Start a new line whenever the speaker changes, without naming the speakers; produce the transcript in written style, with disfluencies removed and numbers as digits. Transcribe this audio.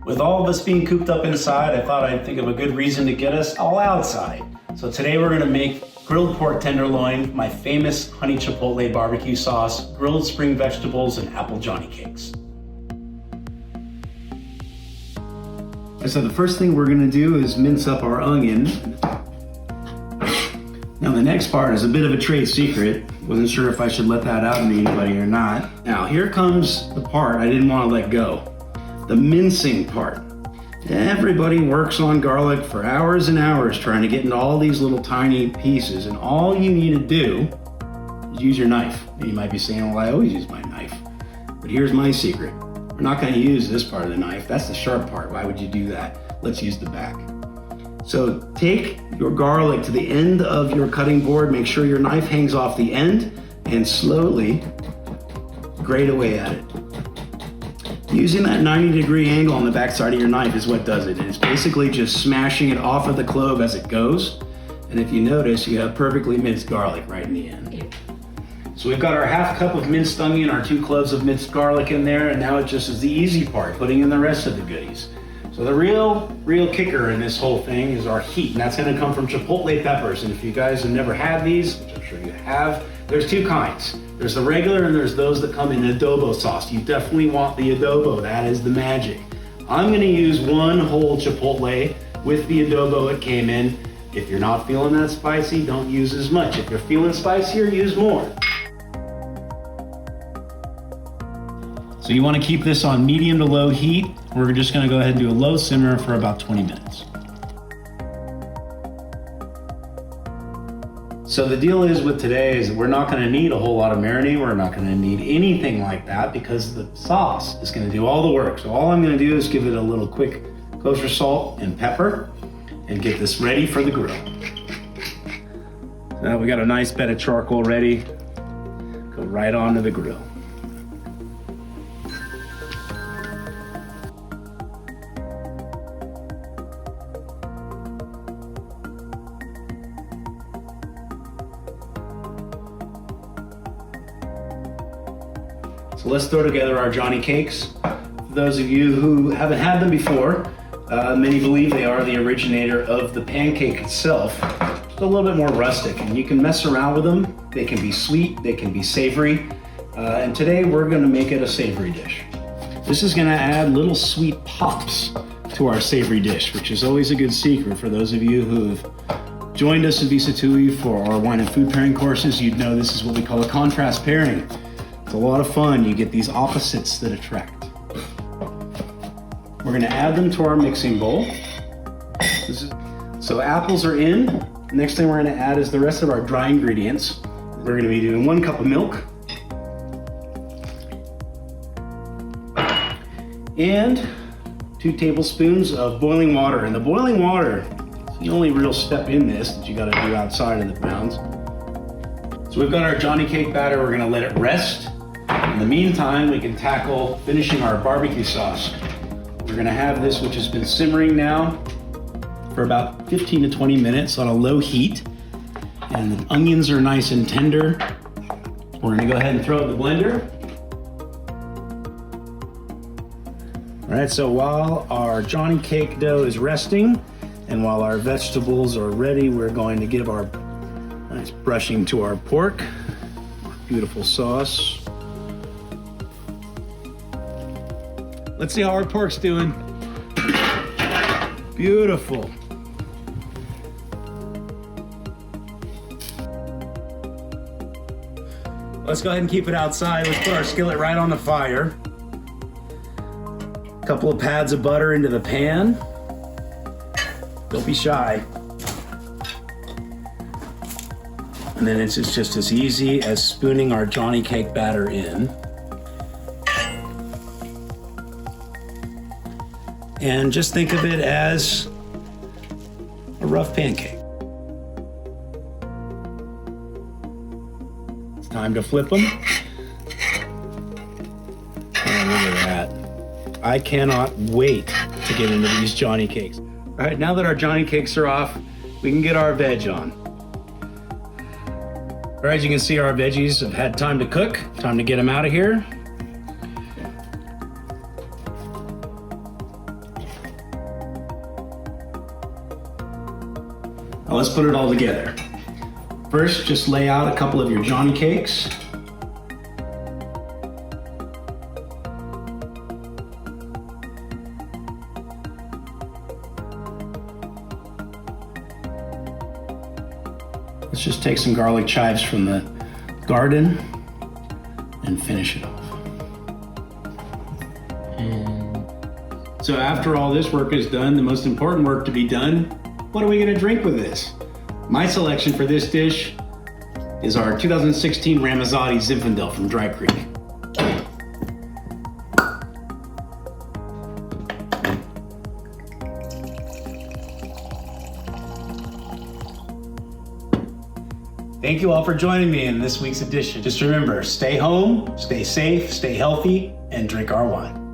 With all of us being cooped up inside, I thought I'd think of a good reason to get us all outside. So today we're gonna make grilled pork tenderloin, my famous Honey Chipotle BBQ Sauce, grilled spring vegetables, and apple Johnny cakes. So the first thing we're gonna do is mince up our onion. Now the next part is a bit of a trade secret. Wasn't sure if I should let that out to anybody or not. Now here comes the part I didn't want to let go. The mincing part. Everybody works on garlic for hours and hours trying to get into all these little tiny pieces, and all you need to do is use your knife. And you might be saying, well, I always use my knife. But here's my secret. We're not going to use this part of the knife. That's the sharp part. Why would you do that? Let's use the back. So take your garlic to the end of your cutting board, make sure your knife hangs off the end, and slowly grate away at it. Using that 90-degree angle on the back side of your knife is what does it. It's basically just smashing it off of the clove as it goes. And if you notice, you have perfectly minced garlic right in the end. So we've got our half cup of minced onion, our 2 cloves of minced garlic in there, and now it just is the easy part, putting in the rest of the goodies. So the real kicker in this whole thing is our heat, and that's gonna come from chipotle peppers. And if you guys have never had these, which I'm sure you have, there's 2 kinds. There's the regular and there's those that come in adobo sauce. You definitely want the adobo, that is the magic. I'm gonna use 1 whole chipotle with the adobo it came in. If you're not feeling that spicy, don't use as much. If you're feeling spicier, use more. So you wanna keep this on medium to low heat. We're just gonna go ahead and do a low simmer for about 20 minutes. So the deal is with today is that we're not gonna need a whole lot of marinade. We're not gonna need anything like that because the sauce is gonna do all the work. So all I'm gonna do is give it a little quick kosher salt and pepper and get this ready for the grill. Now we got a nice bed of charcoal ready. Go right onto the grill. So let's throw together our Johnny cakes. For those of you who haven't had them before, many believe they are the originator of the pancake itself. Just a little bit more rustic, and you can mess around with them. They can be sweet, they can be savory, and today we're gonna make it a savory dish. This is gonna add little sweet pops to our savory dish, which is always a good secret for those of you who've joined us at Sattui for our wine and food pairing courses. You'd know this is what we call a contrast pairing. It's a lot of fun. You get these opposites that attract. We're gonna add them to our mixing bowl. So apples are in. Next thing we're gonna add is the rest of our dry ingredients. We're gonna be doing 1 cup of milk and 2 tablespoons of boiling water. And the boiling water is the only real step in this that you gotta do outside of the pounds. So we've got our Johnny cake batter. We're gonna let it rest. In the meantime, we can tackle finishing our barbecue sauce. We're gonna have this, which has been simmering now for about 15 to 20 minutes on a low heat. And the onions are nice and tender. We're gonna go ahead and throw it in the blender. All right, so while our Johnny cake dough is resting and while our vegetables are ready, we're going to give our nice brushing to our pork. Beautiful sauce. Let's see how our pork's doing. Beautiful. Let's go ahead and keep it outside. Let's put our skillet right on the fire. A couple of pads of butter into the pan. Don't be shy. And then it's just as easy as spooning our Johnny cake batter in. And just think of it as a rough pancake. It's time to flip them. Oh, look at that. I cannot wait to get into these Johnny cakes. All right, now that our Johnny cakes are off, we can get our veg on. All right, as you can see, our veggies have had time to cook. Time to get them out of here. Now let's put it all together. First, just lay out a couple of your Johnny cakes. Let's just take some garlic chives from the garden and finish it off. So after all this work is done, the most important work to be done, what are we gonna drink with this? My selection for this dish is our 2016 Ramazzotti Zinfandel from Dry Creek. Thank you all for joining me in this week's edition. Just remember, stay home, stay safe, stay healthy, and drink our wine.